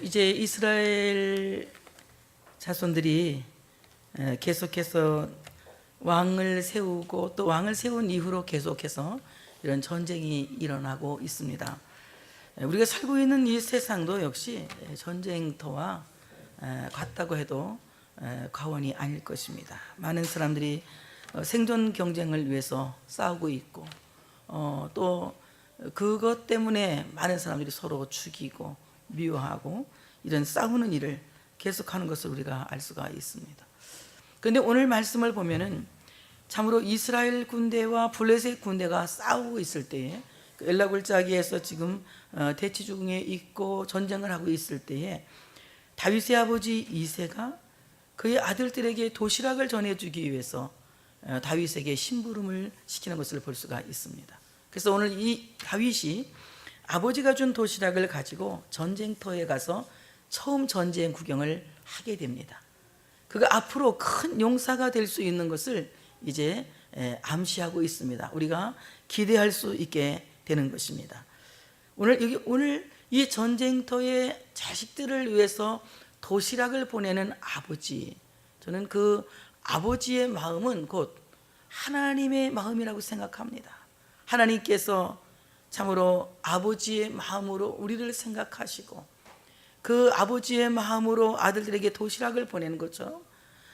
이제 이스라엘 자손들이 계속해서 왕을 세우고 또 왕을 세운 이후로 계속해서 이런 전쟁이 일어나고 있습니다. 우리가 살고 있는 이 세상도 역시 전쟁터와 같다고 해도 과언이 아닐 것입니다. 많은 사람들이 생존 경쟁을 위해서 싸우고 있고 또 그것 때문에 많은 사람들이 서로 죽이고 미워하고 이런 싸우는 일을 계속하는 것을 우리가 알 수가 있습니다. 그런데 오늘 말씀을 보면은 참으로 이스라엘 군대와 블레셋 군대가 싸우고 있을 때에 그 엘라 골짜기에서 지금 대치 중에 있고 전쟁을 하고 있을 때에 다윗의 아버지 이새가 그의 아들들에게 도시락을 전해주기 위해서 다윗에게 심부름을 시키는 것을 볼 수가 있습니다. 그래서 오늘 이 다윗이 아버지가 준 도시락을 가지고 전쟁터에 가서 처음 전쟁 구경을 하게 됩니다. 그가 앞으로 큰 용사가 될 수 있는 것을 이제 암시하고 있습니다. 우리가 기대할 수 있게 되는 것입니다. 오늘 이 전쟁터의 자식들을 위해서 도시락을 보내는 아버지, 저는 그 아버지의 마음은 곧 하나님의 마음이라고 생각합니다. 하나님께서 참으로 아버지의 마음으로 우리를 생각하시고 그 아버지의 마음으로 아들들에게 도시락을 보내는 것처럼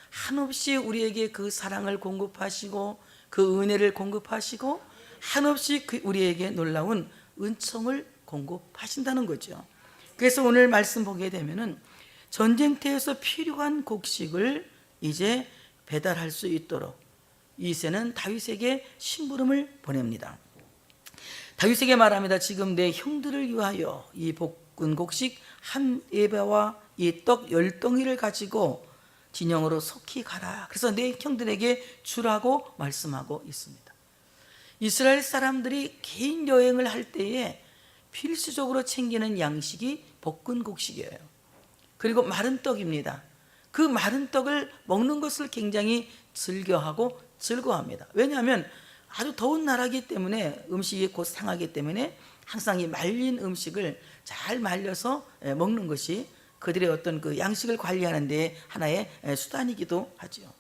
한없이 우리에게 그 사랑을 공급하시고 그 은혜를 공급하시고 한없이 우리에게 놀라운 은총을 공급하신다는 거죠. 그래서 오늘 말씀 보게 되면은 전쟁터에서 필요한 곡식을 이제 배달할 수 있도록 이새는 다윗에게 심부름을 보냅니다. 다윗에게 말합니다. 지금 내 형들을 위하여 이 볶은 곡식 한 에바와 이 떡 10덩이를 가지고 진영으로 속히 가라. 그래서 내 형들에게 주라고 말씀하고 있습니다. 이스라엘 사람들이 개인 여행을 할 때에 필수적으로 챙기는 양식이 볶은 곡식이에요. 그리고 마른 떡입니다. 그 마른 떡을 먹는 것을 굉장히 즐겨하고 즐거워합니다. 왜냐하면 아주 더운 나라이기 때문에 음식이 곧 상하기 때문에 항상 이 말린 음식을 잘 말려서 먹는 것이 그들의 어떤 그 양식을 관리하는 데 하나의 수단이기도 하죠.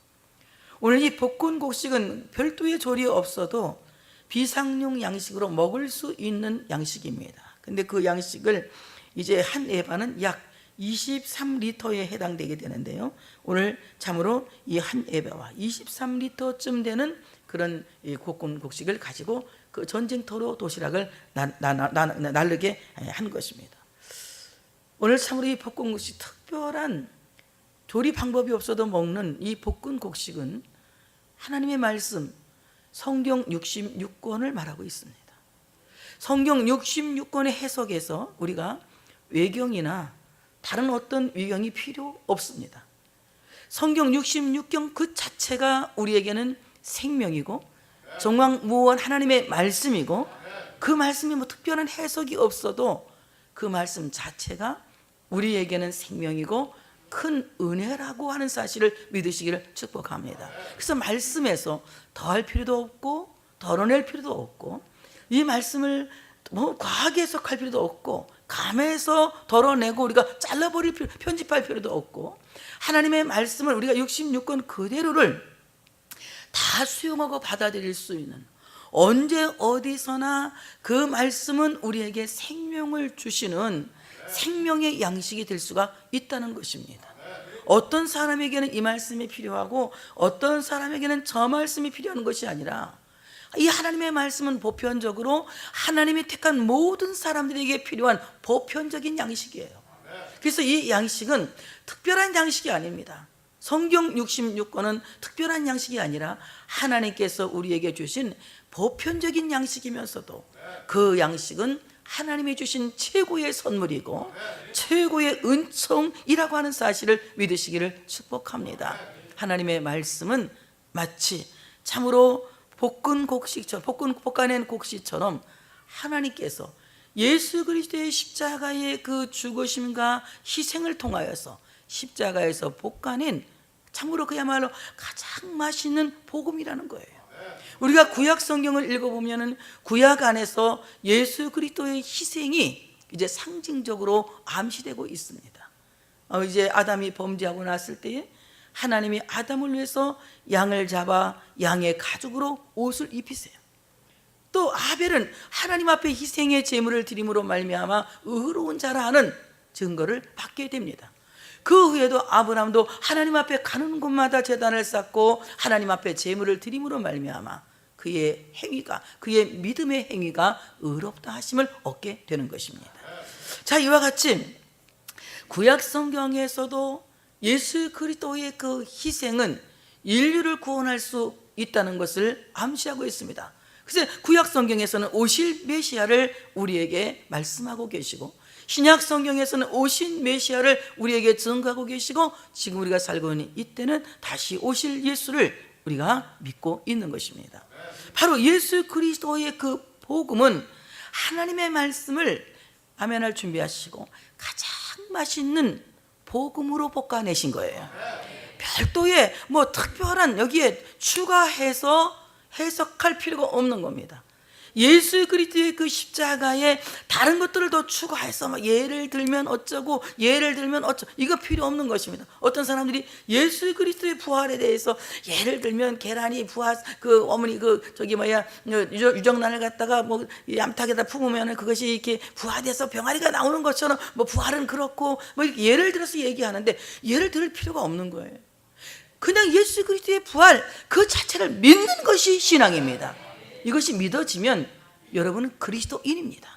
오늘 이 볶은 곡식은 별도의 조리 없어도 비상용 양식으로 먹을 수 있는 양식입니다. 근데 그 양식을 이제 한 에바는 약 23리터에 해당되게 되는데요. 오늘 참으로 이 한 에바와 23리터쯤 되는 그런 볶은 곡식을 가지고 그 전쟁터로 도시락을 나르게 한 것입니다. 오늘 참으로 이 볶은 곡식, 특별한 조리 방법이 없어도 먹는 이 볶은 곡식은 하나님의 말씀 성경 66권을 말하고 있습니다. 성경 66권의 해석에서 우리가 외경이나 다른 어떤 위경이 필요 없습니다. 성경 66권 그 자체가 우리에게는 생명이고 정왕무원 하나님의 말씀이고 그 말씀이 뭐 특별한 해석이 없어도 그 말씀 자체가 우리에게는 생명이고 큰 은혜라고 하는 사실을 믿으시기를 축복합니다. 그래서 말씀에서 더할 필요도 없고 덜어낼 필요도 없고 이 말씀을 뭐 과하게 해석할 필요도 없고 감해서 덜어내고 우리가 잘라버릴 편집할 필요도 없고 하나님의 말씀을 우리가 66권 그대로를 다 수용하고 받아들일 수 있는 언제 어디서나 그 말씀은 우리에게 생명을 주시는 생명의 양식이 될 수가 있다는 것입니다. 어떤 사람에게는 이 말씀이 필요하고 어떤 사람에게는 저 말씀이 필요한 것이 아니라 이 하나님의 말씀은 보편적으로 하나님이 택한 모든 사람들에게 필요한 보편적인 양식이에요. 그래서 이 양식은 특별한 양식이 아닙니다. 성경 66권은 특별한 양식이 아니라 하나님께서 우리에게 주신 보편적인 양식이면서도 그 양식은 하나님이 주신 최고의 선물이고 최고의 은총이라고 하는 사실을 믿으시기를 축복합니다. 하나님의 말씀은 마치 참으로 볶은 곡식처럼 볶아낸 곡식처럼 하나님께서 예수 그리스도의 십자가의 그 죽으심과 희생을 통하여서 십자가에서 볶아낸 참으로 그야말로 가장 맛있는 복음이라는 거예요. 우리가 구약 성경을 읽어보면 구약 안에서 예수 그리스도의 희생이 이제 상징적으로 암시되고 있습니다. 이제 아담이 범죄하고 났을 때에 하나님이 아담을 위해서 양을 잡아 양의 가죽으로 옷을 입히세요. 또 아벨은 하나님 앞에 희생의 제물을 드림으로 말미암아 의로운 자라 하는 증거를 받게 됩니다. 그 후에도 아브라함도 하나님 앞에 가는 곳마다 제단을 쌓고 하나님 앞에 제물을 드림으로 말미암아 그의 행위가, 그의 믿음의 행위가 의롭다 하심을 얻게 되는 것입니다. 자, 이와 같이 구약 성경에서도 예수 그리스도의 그 희생은 인류를 구원할 수 있다는 것을 암시하고 있습니다. 그래서 구약 성경에서는 오실 메시아를 우리에게 말씀하고 계시고, 신약 성경에서는 오신 메시아를 우리에게 증거하고 계시고, 지금 우리가 살고 있는 이때는 다시 오실 예수를 우리가 믿고 있는 것입니다. 바로 예수 그리스도의 그 복음은 하나님의 말씀을 아멘할 준비하시고 가장 맛있는 복음으로 볶아내신 거예요. 별도의 뭐 특별한 여기에 추가해서 해석할 필요가 없는 겁니다. 예수 그리스도의 그 십자가에 다른 것들을 더 추가해서 막 예를 들면 어쩌고 예를 들면 어쩌고 이거 필요 없는 것입니다. 어떤 사람들이 예수 그리스도의 부활에 대해서 예를 들면 계란이 부활 그 어머니 그 저기 뭐야 유정란을 갖다가 뭐 얌탁에다 품으면 그것이 이렇게 부화돼서 병아리가 나오는 것처럼 뭐 부활은 그렇고 뭐 이렇게 예를 들어서 얘기하는데 예를 들을 필요가 없는 거예요. 그냥 예수 그리스도의 부활 그 자체를 믿는 것이 신앙입니다. 이것이 믿어지면 여러분은 그리스도인입니다.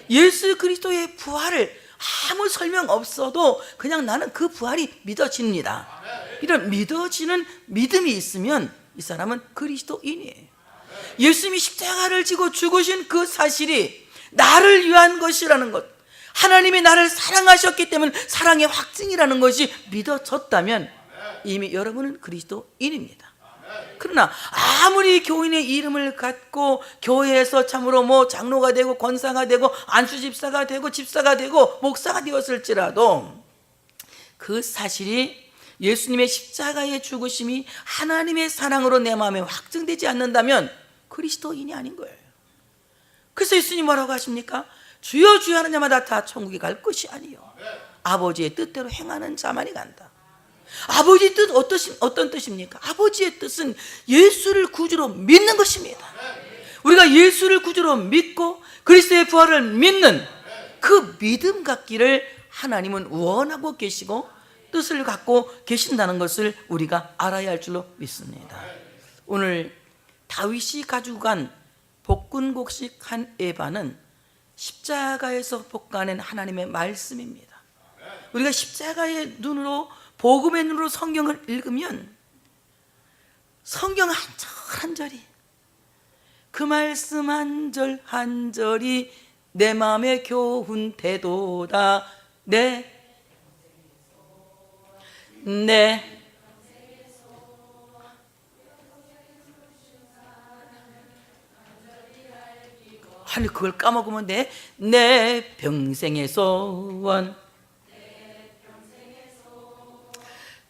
예수 그리스도의 부활을 아무 설명 없어도 그냥 나는 그 부활이 믿어집니다. 이런 믿어지는 믿음이 있으면 이 사람은 그리스도인이에요. 예수님이 십자가를 지고 죽으신 그 사실이 나를 위한 것이라는 것, 하나님이 나를 사랑하셨기 때문에 사랑의 확증이라는 것이 믿어졌다면 이미 여러분은 그리스도인입니다. 그러나 아무리 교인의 이름을 갖고 교회에서 참으로 뭐 장로가 되고 권사가 되고 안수집사가 되고 집사가 되고 목사가 되었을지라도 그 사실이 예수님의 십자가의 죽으심이 하나님의 사랑으로 내 마음에 확증되지 않는다면 그리스도인이 아닌 거예요. 그래서 예수님 뭐라고 하십니까? 주여 주여 하는 자마다 다 천국에 갈 것이 아니요 아버지의 뜻대로 행하는 자만이 간다. 아버지의 뜻 어떤 뜻입니까? 아버지의 뜻은 예수를 구주로 믿는 것입니다. 우리가 예수를 구주로 믿고 그리스도의 부활을 믿는 그 믿음 갖기를 하나님은 원하고 계시고 뜻을 갖고 계신다는 것을 우리가 알아야 할 줄로 믿습니다. 오늘 다윗이 가지고 간 볶은곡식 한 에바는 십자가에서 볶아낸 하나님의 말씀입니다. 우리가 십자가의 눈으로 복음의 눈으로 성경을 읽으면 성경 한 절 한 절이 그 말씀 한 절 한 절이 내 마음에 교훈 되도다. 아니 그걸 까먹으면 내 평생의 소원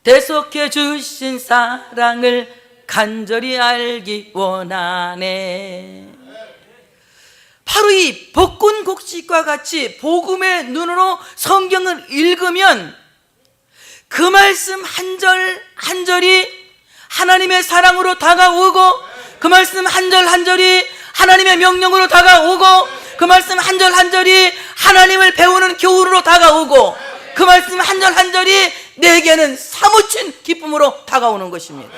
대속해 주신 사랑을 간절히 알기 원하네. 바로 이 볶은곡식과 같이 복음의 눈으로 성경을 읽으면 그 말씀 한 절 한 절이 하나님의 사랑으로 다가오고 그 말씀 한 절 한 절이 하나님의 명령으로 다가오고 그 말씀 한 절 한 절이 하나님을 배우는 교훈으로 다가오고 그 말씀 한 절 한 절이 내게는 사무친 기쁨으로 다가오는 것입니다.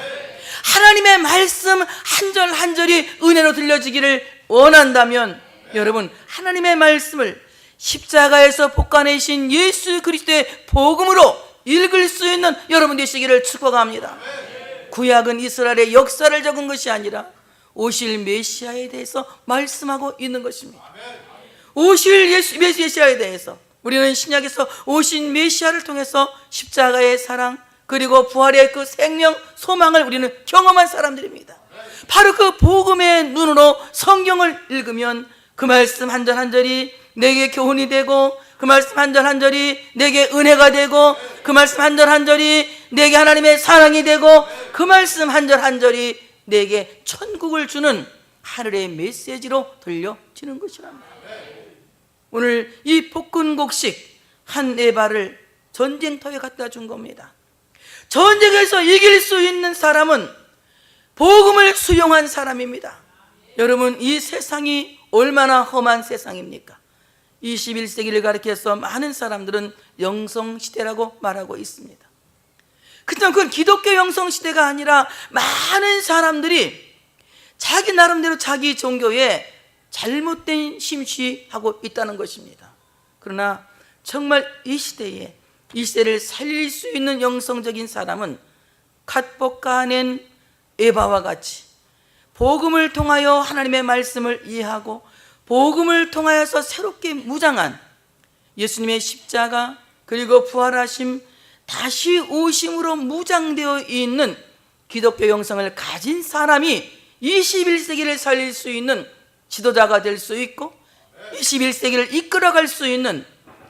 하나님의 말씀 한 절 한 절이 은혜로 들려지기를 원한다면 여러분 하나님의 말씀을 십자가에서 볶아내신 예수 그리스도의 복음으로 읽을 수 있는 여러분 되시기를 축복합니다. 구약은 이스라엘의 역사를 적은 것이 아니라 오실 메시아에 대해서 말씀하고 있는 것입니다. 오실 메시아에 대해서 우리는 신약에서 오신 메시아를 통해서 십자가의 사랑 그리고 부활의 그 생명 소망을 우리는 경험한 사람들입니다. 바로 그 복음의 눈으로 성경을 읽으면 그 말씀 한 절 한 절이 내게 교훈이 되고 그 말씀 한 절 한 절이 내게 은혜가 되고 그 말씀 한 절 한 절이 내게 하나님의 사랑이 되고 그 말씀 한 절 한 절이 내게 천국을 주는 하늘의 메시지로 들려지는 것이랍니다. 오늘 이 볶은곡식 한 에바를 전쟁터에 갖다 준 겁니다. 전쟁에서 이길 수 있는 사람은 복음을 수용한 사람입니다. 여러분, 이 세상이 얼마나 험한 세상입니까? 21세기를 가리켜서 많은 사람들은 영성시대라고 말하고 있습니다. 그렇지만 그건 기독교 영성시대가 아니라 많은 사람들이 자기 나름대로 자기 종교에 잘못된 심취하고 있다는 것입니다. 그러나 정말 이 시대를 살릴 수 있는 영성적인 사람은 갓 볶아낸 에바와 같이 복음을 통하여 하나님의 말씀을 이해하고 복음을 통하여서 새롭게 무장한 예수님의 십자가 그리고 부활하심 다시 오심으로 무장되어 있는 기독교 영성을 가진 사람이 21세기를 살릴 수 있는 지도자가 될 수 있고 21세기를 이끌어갈 수 있는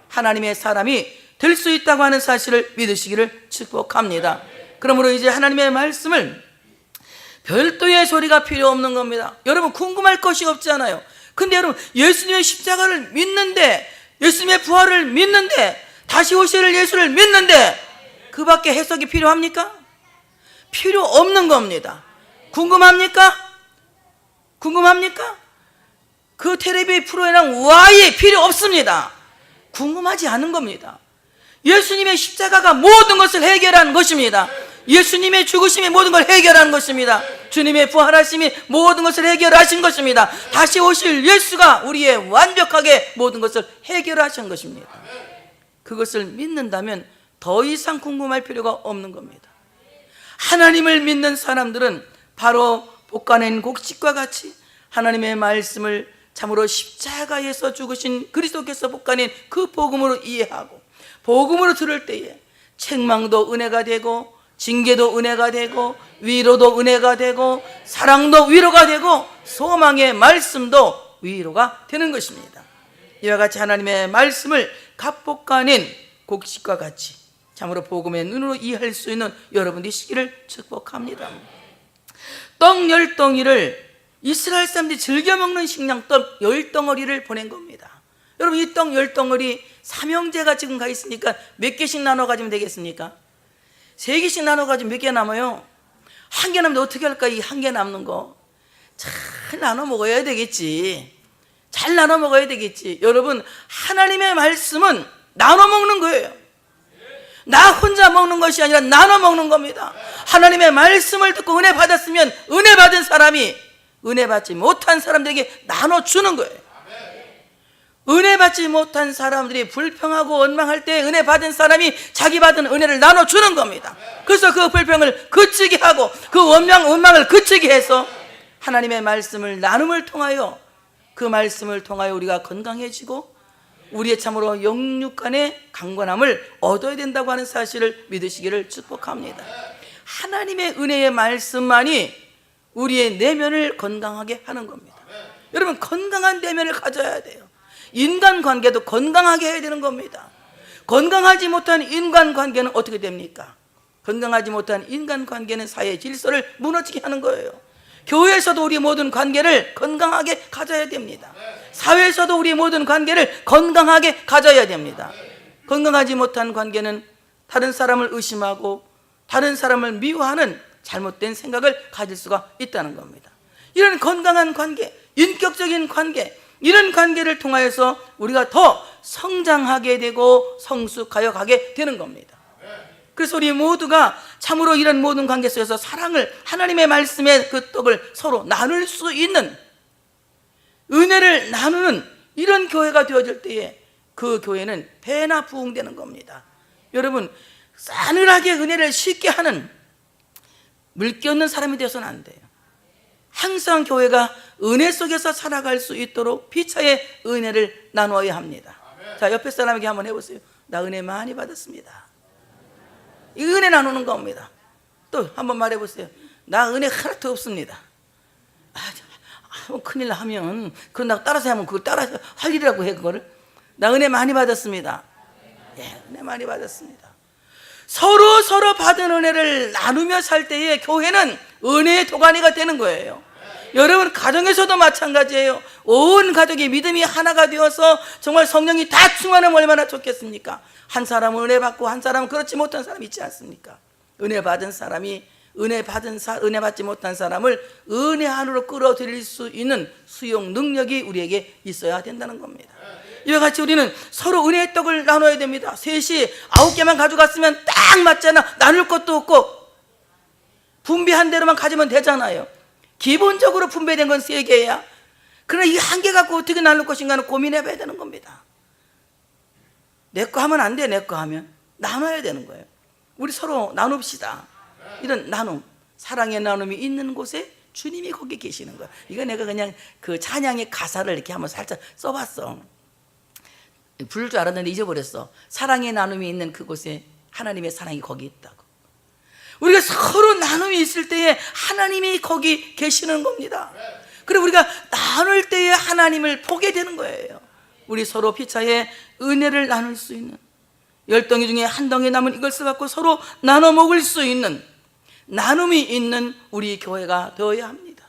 하나님의 사람이 될 수 있다고 하는 사실을 믿으시기를 축복합니다. 그러므로 이제 하나님의 말씀을 별도의 소리가 필요 없는 겁니다. 여러분, 궁금할 것이 없잖아요. 근데 여러분, 예수님의 십자가를 믿는데, 예수님의 부활을 믿는데, 다시 오실 예수를 믿는데 그 밖에 해석이 필요합니까? 필요 없는 겁니다. 궁금합니까? 궁금합니까? 그 텔레비전 프로에는 와이 필요 없습니다. 궁금하지 않은 겁니다. 예수님의 십자가가 모든 것을 해결한 것입니다. 예수님의 죽으심이 모든 걸 해결한 것입니다. 주님의 부활하심이 모든 것을 해결하신 것입니다. 다시 오실 예수가 우리의 완벽하게 모든 것을 해결하신 것입니다. 그것을 믿는다면 더 이상 궁금할 필요가 없는 겁니다. 하나님을 믿는 사람들은 바로 볶아낸 곡식과 같이 하나님의 말씀을 참으로 십자가에서 죽으신 그리스도께서 볶아낸 그 복음으로 이해하고 복음으로 들을 때에 책망도 은혜가 되고 징계도 은혜가 되고 위로도 은혜가 되고 사랑도 위로가 되고 소망의 말씀도 위로가 되는 것입니다. 이와 같이 하나님의 말씀을 갓 볶아낸 곡식과 같이 참으로 복음의 눈으로 이해할 수 있는 여러분 되시기를 축복합니다. 떡 10덩이를 이스라엘 사람들이 즐겨 먹는 식량 떡 10덩어리를 보낸 겁니다. 여러분, 이 떡 10덩어리 삼형제가 지금 가 있으니까 몇 개씩 나눠 가지면 되겠습니까? 3개씩 나눠 가지면 몇 개 남아요? 1개 남는데 어떻게 할까? 이 1개 남는 거 잘 나눠 먹어야 되겠지. 잘 나눠 먹어야 되겠지. 여러분, 하나님의 말씀은 나눠 먹는 거예요. 나 혼자 먹는 것이 아니라 나눠 먹는 겁니다. 하나님의 말씀을 듣고 은혜 받았으면 은혜 받은 사람이 은혜 받지 못한 사람들에게 나눠주는 거예요. 은혜 받지 못한 사람들이 불평하고 원망할 때 은혜 받은 사람이 자기 받은 은혜를 나눠주는 겁니다. 그래서 그 불평을 그치게 하고 그 원망을 그치게 해서 하나님의 말씀을 나눔을 통하여 그 말씀을 통하여 우리가 건강해지고 우리의 참으로 영육 간의 강건함을 얻어야 된다고 하는 사실을 믿으시기를 축복합니다. 하나님의 은혜의 말씀만이 우리의 내면을 건강하게 하는 겁니다. 여러분, 건강한 내면을 가져야 돼요. 인간관계도 건강하게 해야 되는 겁니다. 건강하지 못한 인간관계는 어떻게 됩니까? 건강하지 못한 인간관계는 사회 질서를 무너지게 하는 거예요. 교회에서도 우리 모든 관계를 건강하게 가져야 됩니다. 사회에서도 우리 모든 관계를 건강하게 가져야 됩니다. 건강하지 못한 관계는 다른 사람을 의심하고 다른 사람을 미워하는 잘못된 생각을 가질 수가 있다는 겁니다. 이런 건강한 관계, 인격적인 관계, 이런 관계를 통하여서 우리가 더 성장하게 되고 성숙하여 가게 되는 겁니다. 그래서 우리 모두가 참으로 이런 모든 관계 속에서 사랑을, 하나님의 말씀의 그 떡을 서로 나눌 수 있는, 은혜를 나누는 이런 교회가 되어질 때에 그 교회는 배나 부흥되는 겁니다. 여러분, 싸늘하게 은혜를 쉽게 하는 물기 없는 사람이 되어서는 안 돼요. 항상 교회가 은혜 속에서 살아갈 수 있도록 피차의 은혜를 나누어야 합니다. 자, 옆에 사람에게 한번 해보세요. 나 은혜 많이 받았습니다. 이 은혜 나누는 겁니다. 또 한번 말해보세요. 나 은혜 하나도 없습니다. 큰일 나면 그런다고 따라서 하면 그걸 따라서 할 일이라고 해. 그거를 나 은혜 많이 받았습니다. 예, 은혜 많이 받았습니다. 서로 받은 은혜를 나누며 살 때에 교회는 은혜의 도가니가 되는 거예요. 여러분 가정에서도 마찬가지예요. 온 가족이 믿음이 하나가 되어서 정말 성령이 다 충만하면 얼마나 좋겠습니까? 한 사람은 은혜 받고 한 사람은 그렇지 못한 사람이 있지 않습니까? 은혜 받은 사람이 은혜 받지 못한 사람을 은혜 안으로 끌어들일 수 있는 수용 능력이 우리에게 있어야 된다는 겁니다. 이와 같이 우리는 서로 은혜의 떡을 나눠야 됩니다. 셋이 9개만 가져갔으면 딱 맞잖아. 나눌 것도 없고 분배한 대로만 가지면 되잖아요. 기본적으로 분배된 건 3개야. 그러나 이 1개 갖고 어떻게 나눌 것인가는 고민해 봐야 되는 겁니다. 내 거 하면 안 돼. 내 거 하면 나눠야 되는 거예요. 우리 서로 나눕시다. 이런 나눔, 사랑의 나눔이 있는 곳에 주님이 거기 계시는 거예요. 이거 내가 그냥 그 찬양의 가사를 이렇게 한번 살짝 써봤어. 부를 줄 알았는데 잊어버렸어. 사랑의 나눔이 있는 그곳에 하나님의 사랑이 거기 있다고. 우리가 서로 나눔이 있을 때에 하나님이 거기 계시는 겁니다. 그리고 우리가 나눌 때에 하나님을 보게 되는 거예요. 우리 서로 피차에 은혜를 나눌 수 있는, 10덩이 중에 한 덩이 남은 이것을 갖고 서로 나눠 먹을 수 있는 나눔이 있는 우리 교회가 되어야 합니다.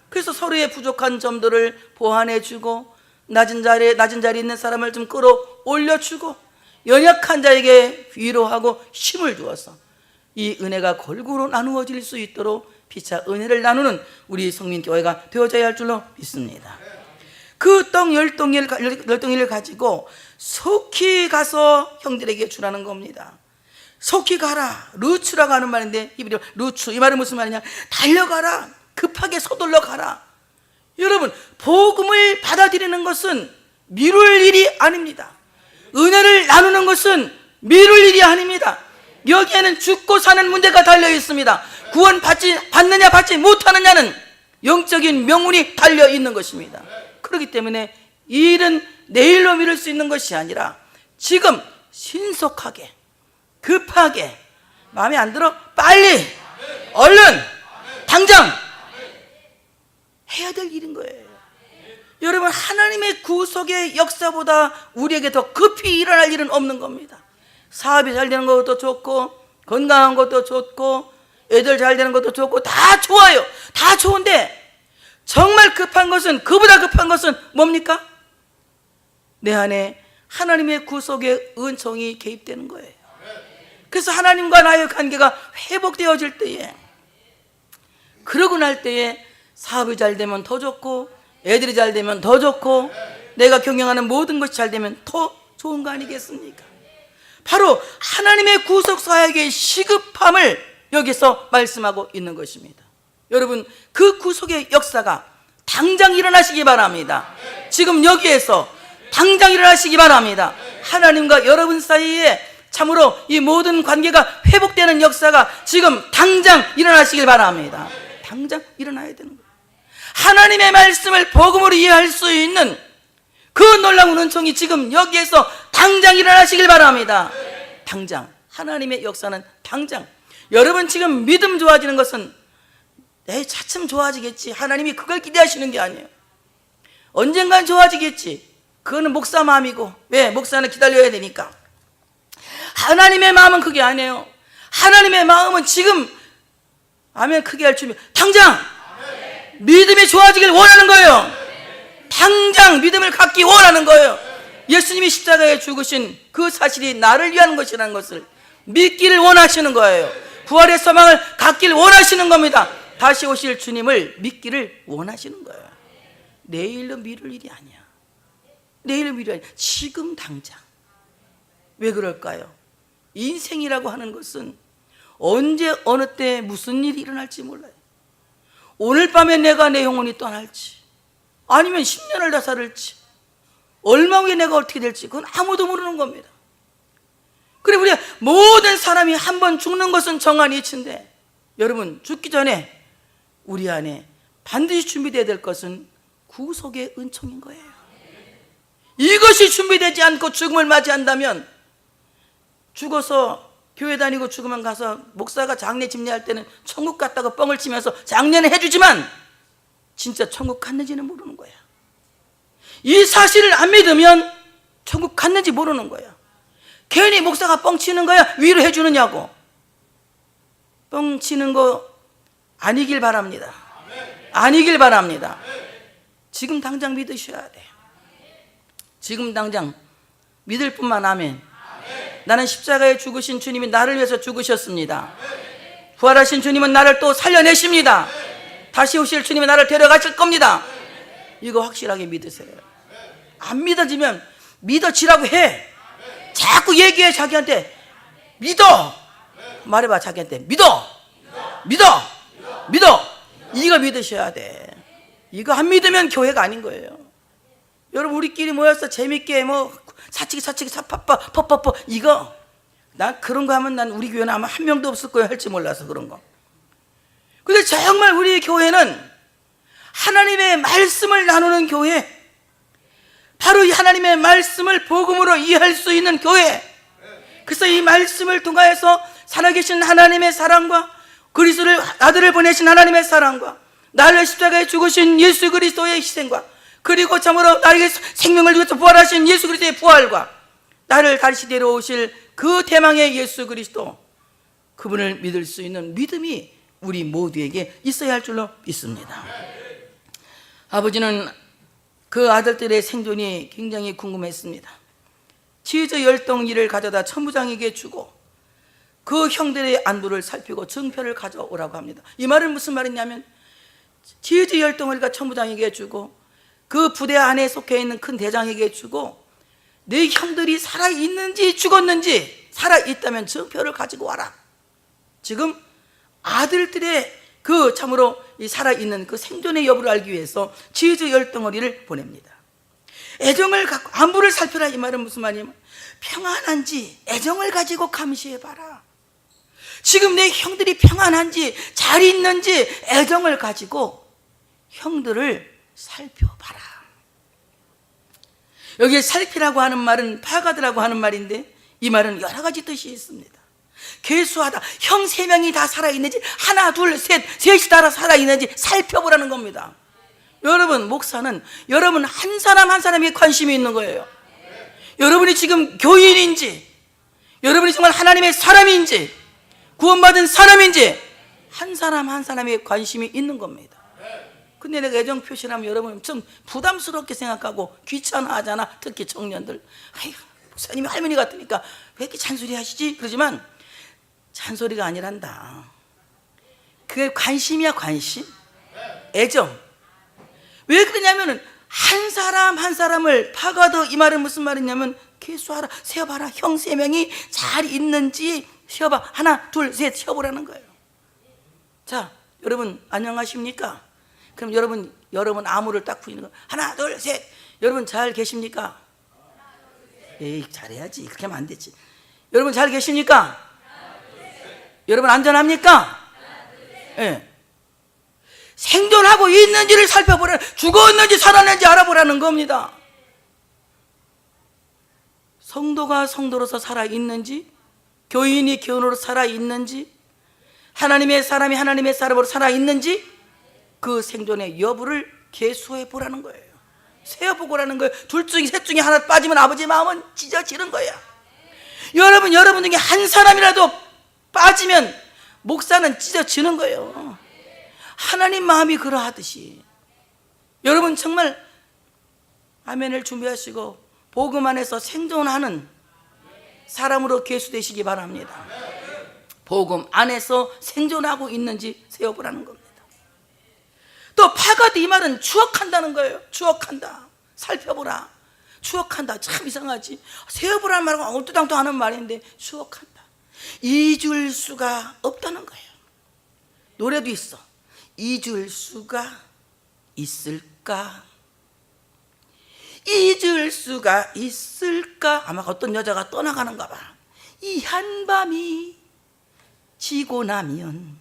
그래서 서로의 부족한 점들을 보완해주고 낮은 자리에 있는 사람을 좀 끌어올려주고 연약한 자에게 위로하고 힘을 주어서 이 은혜가 골고루 나누어질 수 있도록 피차 은혜를 나누는 우리 성민교회가 되어져야 할 줄로 믿습니다. 그 떡 10덩이를 가지고 속히 가서 형들에게 주라는 겁니다. 속히 가라. 루츠라고 하는 말인데 히브리어 루츠, 이 말은 무슨 말이냐, 달려가라. 급하게 서둘러 가라. 여러분, 복음을 받아들이는 것은 미룰 일이 아닙니다. 은혜를 나누는 것은 미룰 일이 아닙니다. 여기에는 죽고 사는 문제가 달려 있습니다. 구원 받느냐 받지 못하느냐는 영적인 명운이 달려 있는 것입니다. 그렇기 때문에 이 일은 내일로 미룰 수 있는 것이 아니라 지금 신속하게, 급하게, 마음에 안 들어? 빨리, 얼른, 당장 해야 될 일인 거예요. 여러분, 하나님의 구속의 역사보다 우리에게 더 급히 일어날 일은 없는 겁니다. 사업이 잘 되는 것도 좋고, 건강한 것도 좋고, 애들 잘 되는 것도 좋고, 다 좋아요. 다 좋은데 정말 급한 것은, 그보다 급한 것은 뭡니까? 내 안에 하나님의 구속의 은총이 개입되는 거예요. 그래서 하나님과 나의 관계가 회복되어질 때에, 그러고 날 때에 사업이 잘 되면 더 좋고, 애들이 잘 되면 더 좋고, 내가 경영하는 모든 것이 잘 되면 더 좋은 거 아니겠습니까? 바로 하나님의 구속 사역의 시급함을 여기서 말씀하고 있는 것입니다. 여러분, 그 구속의 역사가 당장 일어나시기 바랍니다. 지금 여기에서 당장 일어나시기 바랍니다. 하나님과 여러분 사이에 참으로 이 모든 관계가 회복되는 역사가 지금 당장 일어나시길 바랍니다. 당장 일어나야 되는 거예요. 하나님의 말씀을 복음으로 이해할 수 있는 그 놀라운 은총이 지금 여기에서 당장 일어나시길 바랍니다. 당장. 하나님의 역사는 당장. 여러분, 지금 믿음 좋아지는 것은 차츰 좋아지겠지, 하나님이 그걸 기대하시는 게 아니에요. 언젠간 좋아지겠지, 그거는 목사 마음이고. 왜? 목사는 기다려야 되니까. 하나님의 마음은 그게 아니에요. 하나님의 마음은 지금, 아멘 크게 할 준비, 당장 믿음이 좋아지길 원하는 거예요. 당장 믿음을 갖기 원하는 거예요. 예수님이 십자가에 죽으신 그 사실이 나를 위한 것이라는 것을 믿기를 원하시는 거예요. 부활의 소망을 갖기를 원하시는 겁니다. 다시 오실 주님을 믿기를 원하시는 거예요. 내일로 미룰 일이 아니야. 내일로 미룰 일이 아니야. 지금 당장. 왜 그럴까요? 인생이라고 하는 것은 언제 어느 때 무슨 일이 일어날지 몰라요. 오늘 밤에 내가 내 영혼이 떠날지, 아니면 10년을 다 살을지, 얼마 후에 내가 어떻게 될지, 그건 아무도 모르는 겁니다. 그리고 우리 모든 사람이 한 번 죽는 것은 정한 이치인데, 여러분, 죽기 전에 우리 안에 반드시 준비되어야 될 것은 구속의 은총인 거예요. 이것이 준비되지 않고 죽음을 맞이한다면, 죽어서 교회 다니고 죽으면 가서 목사가 장례 집례할 때는 천국 갔다고 뻥을 치면서 장례는 해주지만 진짜 천국 갔는지는 모르는 거야. 이 사실을 안 믿으면 천국 갔는지 모르는 거야. 괜히 목사가 뻥 치는 거야 위로해 주느냐고. 뻥 치는 거 아니길 바랍니다. 아니길 바랍니다. 지금 당장 믿으셔야 돼요. 지금 당장 믿을 뿐만 아멘. 나는 십자가에 죽으신 주님이 나를 위해서 죽으셨습니다. 부활하신 주님은 나를 또 살려내십니다. 다시 오실 주님이 나를 데려가실 겁니다. 이거 확실하게 믿으세요. 안 믿어지면 믿어지라고 해. 자꾸 얘기해. 자기한테 믿어 말해봐. 자기한테 믿어 이거 믿으셔야 돼. 이거 안 믿으면 교회가 아닌 거예요. 여러분, 우리끼리 모여서 재밌게 뭐 사치기 퍼퍼 이거, 난 그런 거 하면 난 우리 교회는 아마 한 명도 없을 거예요. 할지 몰라서 그런 거. 근데 정말 우리 교회는 하나님의 말씀을 나누는 교회, 바로 이 하나님의 말씀을 복음으로 이해할 수 있는 교회. 그래서 이 말씀을 통하여서 살아계신 하나님의 사랑과 그리스도를 아들을 보내신 하나님의 사랑과 나를 십자가에 죽으신 예수 그리스도의 희생과 그리고 참으로 나에게 생명을 주셔서 부활하신 예수 그리스도의 부활과 나를 다시 데려오실 그 대망의 예수 그리스도, 그분을 믿을 수 있는 믿음이 우리 모두에게 있어야 할 줄로 믿습니다. 아버지는 그 아들들의 생존이 굉장히 궁금했습니다. 치즈 열덩이를 가져다 천부장에게 주고 그 형들의 안부를 살피고 증표를 가져오라고 합니다. 이 말은 무슨 말이냐면, 치즈 열덩이를 천부장에게 주고 그 부대 안에 속해 있는 큰 대장에게 주고 네 형들이 살아있는지 죽었는지, 살아있다면 증표를 가지고 와라. 지금 아들들의 그 참으로 이 살아있는 그 생존의 여부를 알기 위해서 치즈 열덩어리를 보냅니다. 애정을 갖고 안부를 살펴라. 이 말은 무슨 말이냐면, 평안한지 애정을 가지고 감시해봐라. 지금 내 형들이 평안한지 잘 있는지 애정을 가지고 형들을 살펴봐라. 여기에 살피라고 하는 말은 파가드라고 하는 말인데, 이 말은 여러 가지 뜻이 있습니다. 계수하다, 형 3명이 다 살아있는지, 하나 둘 셋, 셋이 다 살아있는지 살펴보라는 겁니다. 여러분, 목사는 여러분 한 사람 한 사람에 관심이 있는 거예요. 여러분이 지금 교인인지, 여러분이 정말 하나님의 사람인지, 구원받은 사람인지 한 사람 한 사람에 관심이 있는 겁니다. 근데 내가 애정 표시를 하면 여러분 좀 부담스럽게 생각하고 귀찮아하잖아. 특히 청년들. 아이고, 목사님이 할머니 같으니까 왜 이렇게 잔소리 하시지? 그러지만 잔소리가 아니란다. 그게 관심이야, 관심. 애정. 왜 그러냐면은 한 사람 한 사람을 파가더, 이 말은 무슨 말이냐면, 계수하라, 세어봐라. 형 3명이 잘 있는지 세어봐. 하나 둘 셋 세어보라는 거예요. 자, 여러분 안녕하십니까? 그럼 여러분 암호를 딱 부리는 거. 하나 둘 셋. 여러분 잘 계십니까? 에이, 잘해야지. 그렇게 하면 안 되지. 여러분 잘 계십니까? 여러분 안전합니까? 네. 생존하고 있는지를 살펴보라. 죽었는지 살았는지 알아보라는 겁니다. 성도가 성도로서 살아있는지, 교인이 교인으로 살아있는지, 하나님의 사람이 하나님의 사람으로 살아있는지, 그 생존의 여부를 계수해 보라는 거예요. 세어보고라는 거예요. 둘 중에 셋 중에 하나 빠지면 아버지 마음은 찢어지는 거야. 여러분 중에 한 사람이라도 빠지면 목사는 찢어지는 거예요. 하나님 마음이 그러하듯이 여러분 정말 아멘을 준비하시고 복음 안에서 생존하는 사람으로 계수되시기 바랍니다. 복음 안에서 생존하고 있는지 세어보라는 겁니다. 또 파가드, 이 말은 추억한다는 거예요. 추억한다. 살펴보라. 추억한다. 참 이상하지. 세어보라는 말은 엉뚱당도 하는 말인데 추억한다. 잊을 수가 없다는 거예요. 노래도 있어. 잊을 수가 있을까? 잊을 수가 있을까? 아마 어떤 여자가 떠나가는가 봐. 이 한밤이 지고 나면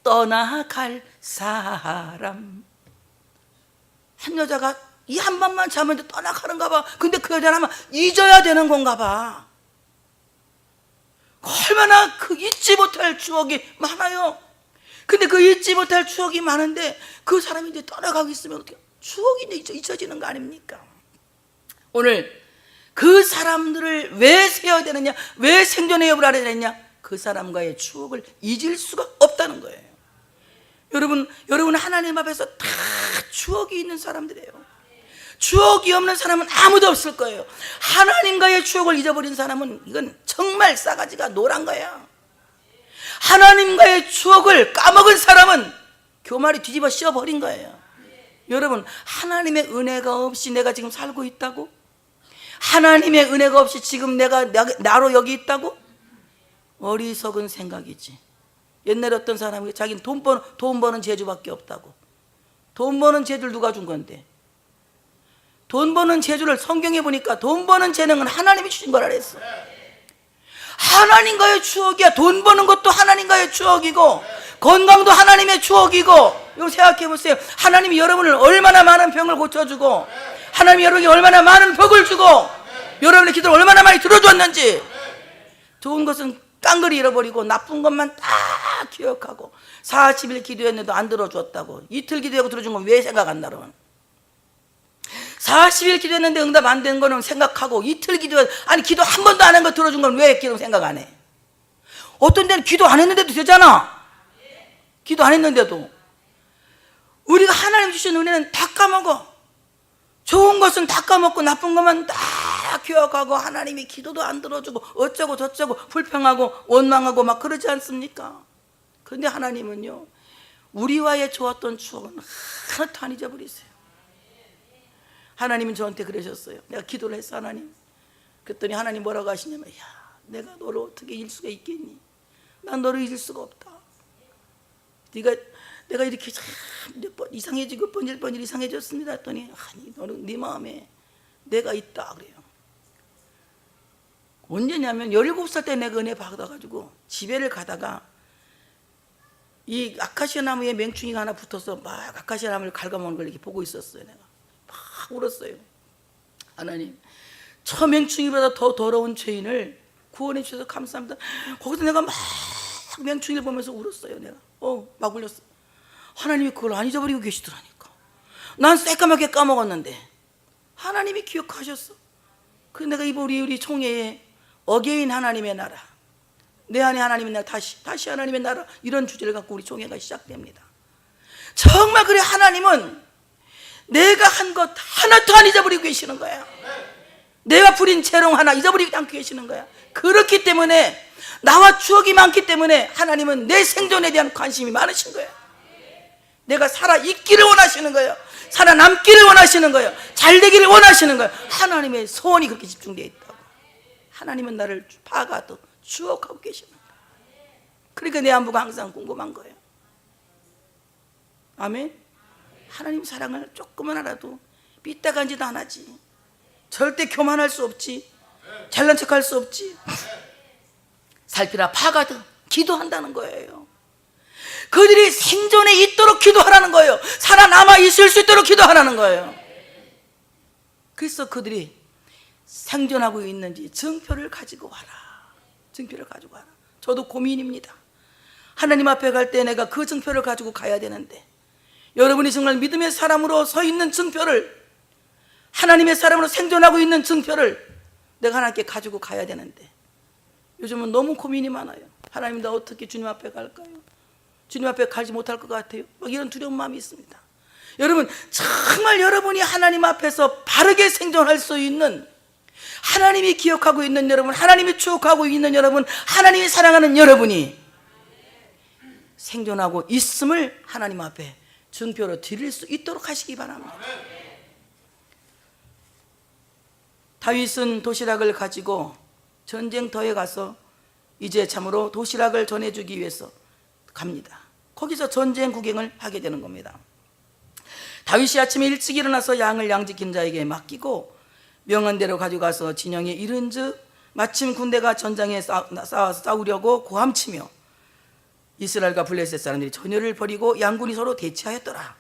떠나갈 사람. 한 여자가 이 한밤만 자면 떠나가는가 봐. 근데 그 여자는 아마 잊어야 되는 건가 봐. 얼마나 그 잊지 못할 추억이 많아요. 근데 그 잊지 못할 추억이 많은데 그 사람이 이제 떠나가고 있으면 어떻게 추억이 이제 잊혀지는 거 아닙니까? 오늘 그 사람들을 왜 세워야 되느냐, 왜 생존의 여부를 알아야 되느냐, 그 사람과의 추억을 잊을 수가 없다는 거예요. 여러분 하나님 앞에서 다 추억이 있는 사람들이에요. 추억이 없는 사람은 아무도 없을 거예요. 하나님과의 추억을 잊어버린 사람은 이건 정말 싸가지가 노란 거야. 하나님과의 추억을 까먹은 사람은 교말이 뒤집어 씌워버린 거예요. 여러분, 하나님의 은혜가 없이 내가 지금 살고 있다고? 하나님의 은혜가 없이 지금 내가 나로 여기 있다고? 어리석은 생각이지. 옛날에 어떤 사람이 자기는 돈 버는 재주밖에 없다고. 돈 버는 재주를 누가 준 건데? 돈 버는 재주를 성경에 보니까 돈 버는 재능은 하나님이 주신 거라 그랬어. 하나님과의 추억이야. 돈 버는 것도 하나님과의 추억이고, 건강도 하나님의 추억이고. 이거 생각해 보세요. 하나님이 여러분을 얼마나 많은 병을 고쳐주고, 하나님이 여러분에게 얼마나 많은 복을 주고, 여러분의 기도를 얼마나 많이 들어줬는지. 좋은 것은 깡그리 잃어버리고 나쁜 것만 다 기억하고, 40일 기도했는데도 안 들어줬다고. 이틀 기도하고 들어준 건 왜 생각 안 나러? 40일 기도했는데 응답 안 된 거는 생각하고, 이틀 아니 기도 한 번도 안 한 거 들어준 건 왜 기도 생각 안 해? 어떤 데는 기도 안 했는데도 되잖아. 기도 안 했는데도. 우리가 하나님 주신 은혜는 다 까먹어. 좋은 것은 다 까먹고 나쁜 것만 다 기억하고, 하나님이 기도도 안 들어주고 어쩌고 저쩌고 불평하고 원망하고 막 그러지 않습니까? 그런데 하나님은요, 우리와의 좋았던 추억은 하나도 안 잊어버리세요. 하나님은 저한테 그러셨어요. 내가 기도를 했어, 하나님. 그랬더니 하나님 뭐라고 하시냐면, 야, 내가 너를 어떻게 잊을 수가 있겠니? 난 너를 잊을 수가 없다. 내가 이렇게 참 몇 번 이상해지고 번질 이상해졌습니다 했더니, 아니 너는 네 마음에 내가 있다 그래요. 언제냐면 17살 때 내가 은혜 받아가지고 집에를 가다가 이 아카시아 나무에 맹충이가 하나 붙어서 막 아카시아 나무를 갉아먹는 걸 이렇게 보고 있었어요. 내가 막 울었어요. 하나님, 저 맹충이보다 더 더러운 죄인을 구원해 주셔서 감사합니다. 거기서 내가 막 맹충이를 보면서 울었어요. 내가 막 울렸어. 하나님이 그걸 안 잊어버리고 계시더라니까. 난 새까맣게 까먹었는데 하나님이 기억하셨어. 그래서 내가 우리 총회에 어게인 하나님의 나라, 내 안에 하나님의 나라, 다시 하나님의 나라, 이런 주제를 갖고 우리 총회가 시작됩니다. 정말 그래, 하나님은 내가 한 것 하나도 안 잊어버리고 계시는 거야. 내가 부린 재롱 하나 잊어버리지 않고 계시는 거야. 그렇기 때문에, 나와 추억이 많기 때문에 하나님은 내 생존에 대한 관심이 많으신 거야. 내가 살아있기를 원하시는 거예요. 살아남기를 원하시는 거예요. 잘되기를 원하시는 거예요. 하나님의 소원이 그렇게 집중되어 있다고. 하나님은 나를 파가도 추억하고 계시는 거예요. 그러니까 내 안부가 항상 궁금한 거예요. 아멘. 하나님 사랑을 조금만 알아도 삐딱한지도 안 하지. 절대 교만할 수 없지. 잘난 척할 수 없지. 살피라 파가도 기도한다는 거예요. 그들이 생존에 있도록 기도하라는 거예요. 살아남아 있을 수 있도록 기도하라는 거예요. 그래서 그들이 생존하고 있는지 증표를 가지고 와라. 증표를 가지고 와라. 저도 고민입니다. 하나님 앞에 갈 때 내가 그 증표를 가지고 가야 되는데, 여러분이 정말 믿음의 사람으로 서 있는 증표를, 하나님의 사람으로 생존하고 있는 증표를 내가 하나님께 가지고 가야 되는데, 요즘은 너무 고민이 많아요. 하나님, 나 어떻게 주님 앞에 갈까요? 주님 앞에 가지 못할 것 같아요. 막 이런 두려운 마음이 있습니다. 여러분, 정말 여러분이 하나님 앞에서 바르게 생존할 수 있는, 하나님이 기억하고 있는 여러분, 하나님이 추억하고 있는 여러분, 하나님이 사랑하는 여러분이 생존하고 있음을 하나님 앞에 증표로 드릴 수 있도록 하시기 바랍니다. 다윗은 도시락을 가지고 전쟁터에 가서 이제 참으로 도시락을 전해주기 위해서 갑니다. 거기서 전쟁 구경을 하게 되는 겁니다. 다윗이 아침에 일찍 일어나서 양을 양지킨 자에게 맡기고 명한 대로 가져가서 진영에 이른즉 마침 군대가 전장에 싸우려고 고함치며 이스라엘과 블레셋 사람들이 전열을 벌이고 양군이 서로 대치하였더라.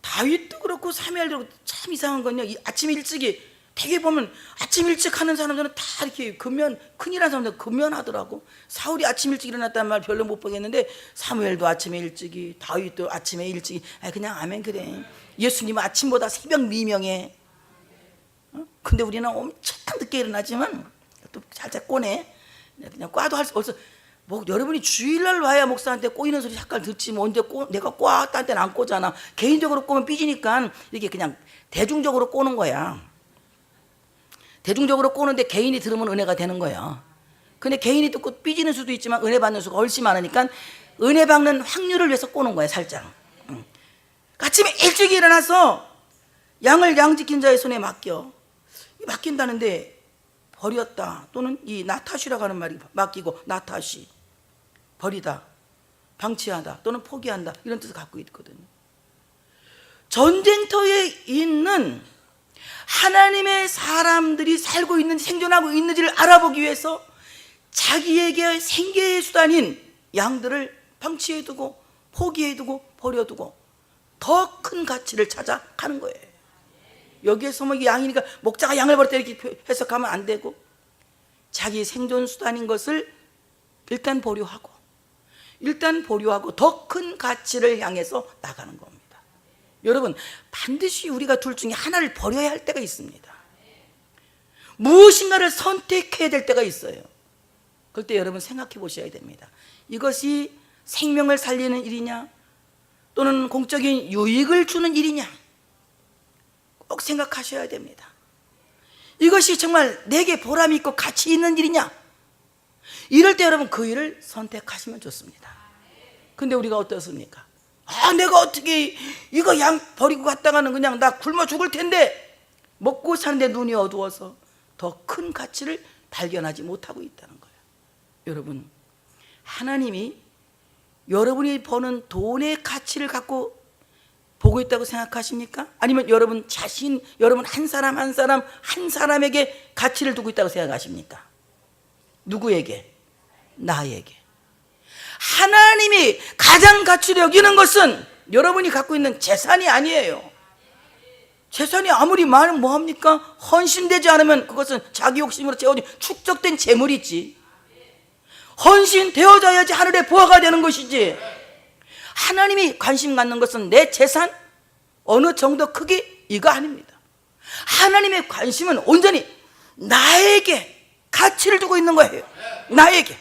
다윗도 그렇고 사무엘도 그렇고 참 이상한 건요, 이 아침 일찍이 되게 보면 아침 일찍 하는 사람들은 다 이렇게 큰일 한 사람들 근면하더라고. 사울이 아침 일찍 일어났다는 말 별로 못 보겠는데, 사무엘도 아침에 일찍이, 다윗도 아침에 일찍이. 그냥 아멘. 그래, 예수님은 아침보다 새벽 미명에. 근데 우리는 엄청 늦게 일어나지만 또 살짝 꼬네. 그냥 꽈도 할 수 없어. 뭐 여러분이 주일날 와야 목사한테 꼬이는 소리 잠깐 듣지 뭐 언제 내가 꼬아 딴 데는 안 꼬잖아. 개인적으로 꼬면 삐지니까 이렇게 그냥 대중적으로 꼬는 거야. 대중적으로 꼬는데 개인이 들으면 은혜가 되는 거야. 근데 개인이 듣고 삐지는 수도 있지만 은혜 받는 수가 훨씬 많으니까 은혜 받는 확률을 위해서 꼬는 거야 살짝. 아침에 일찍 일어나서 양을 양 지킨 자의 손에 맡겨. 맡긴다는데 버렸다 또는 이 나타시라고 하는 말이 맡기고 나타시 버리다 방치하다 또는 포기한다 이런 뜻을 갖고 있거든요. 전쟁터에 있는 하나님의 사람들이 살고 있는지 생존하고 있는지를 알아보기 위해서 자기에게 생계의 수단인 양들을 방치해두고 포기해두고 버려두고 더 큰 가치를 찾아가는 거예요. 여기에서 뭐 양이니까 목자가 양을 버렸다 이렇게 해석하면 안 되고 자기 생존 수단인 것을 일단 보류하고 더 큰 가치를 향해서 나가는 겁니다. 여러분 반드시 우리가 둘 중에 하나를 버려야 할 때가 있습니다. 무엇인가를 선택해야 될 때가 있어요. 그럴 때 여러분 생각해 보셔야 됩니다. 이것이 생명을 살리는 일이냐 또는 공적인 유익을 주는 일이냐 꼭 생각하셔야 됩니다. 이것이 정말 내게 보람이 있고 가치 있는 일이냐 이럴 때 여러분 그 일을 선택하시면 좋습니다. 근데 우리가 어떻습니까? 내가 어떻게 이거 양 버리고 갔다가는 그냥 나 굶어 죽을 텐데 먹고 사는데 눈이 어두워서 더 큰 가치를 발견하지 못하고 있다는 거예요. 여러분 하나님이 여러분이 버는 돈의 가치를 갖고 보고 있다고 생각하십니까? 아니면 여러분 자신, 여러분 한 사람에게 가치를 두고 있다고 생각하십니까? 누구에게? 나에게. 하나님이 가장 가치를 여기는 것은 여러분이 갖고 있는 재산이 아니에요. 재산이 아무리 많으면 뭐합니까? 헌신되지 않으면 그것은 자기 욕심으로 채워진 축적된 재물이지. 헌신되어져야지 하늘의 보화가 되는 것이지. 하나님이 관심 갖는 것은 내 재산 어느 정도 크기 이거 아닙니다. 하나님의 관심은 온전히 나에게 가치를 두고 있는 거예요. 나에게.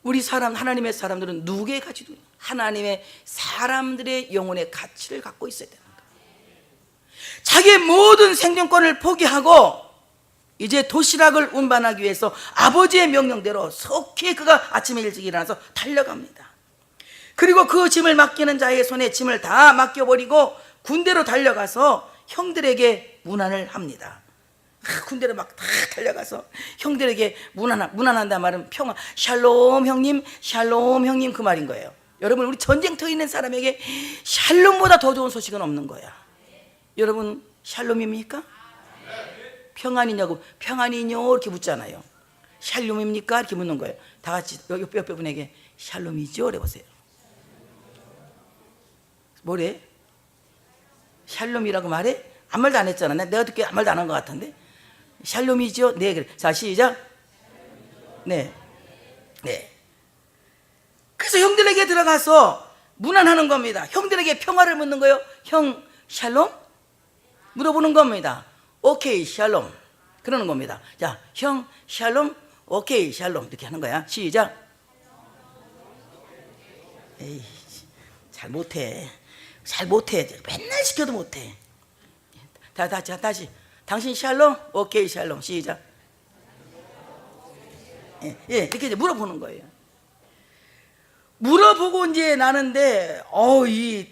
우리 하나님의 사람들은 누구의 가치도 하나님의 사람들의 영혼의 가치를 갖고 있어야 되는 거예요. 자기의 모든 생존권을 포기하고 이제 도시락을 운반하기 위해서 아버지의 명령대로 속히 그가 아침에 일찍 일어나서 달려갑니다. 그리고 그 짐을 맡기는 자의 손에 짐을 다 맡겨버리고 군대로 달려가서 형들에게 문안을 합니다. 군대로 막 다 달려가서 형들에게 문안한다 말은 평화, 샬롬 형님, 샬롬 형님 그 말인 거예요. 여러분 우리 전쟁터에 있는 사람에게 샬롬보다 더 좋은 소식은 없는 거야. 여러분 샬롬입니까? 평안이냐고 평안이뇨 이렇게 묻잖아요. 샬롬입니까? 이렇게 묻는 거예요. 다 같이 옆에 분에게 샬롬이죠? 그래 보세요. 뭐래? 샬롬이라고 말해? 아무 말도 안 했잖아. 내가 듣기에 아무 말도 안 한 것 같은데. 샬롬이죠? 네 그래. 자 시작. 네. 그래서 형들에게 들어가서 문안하는 겁니다. 형들에게 평화를 묻는 거예요. 형 샬롬? 물어보는 겁니다. 오케이 샬롬 그러는 겁니다. 자, 형 샬롬 오케이 샬롬 이렇게 하는 거야. 시작. 에이, 잘 못해 맨날 시켜도 못해. 다시 당신 샬롬 오케이 샬롬 시작. 이렇게 이제 물어보는 거예요. 물어보고 이제 나는데 이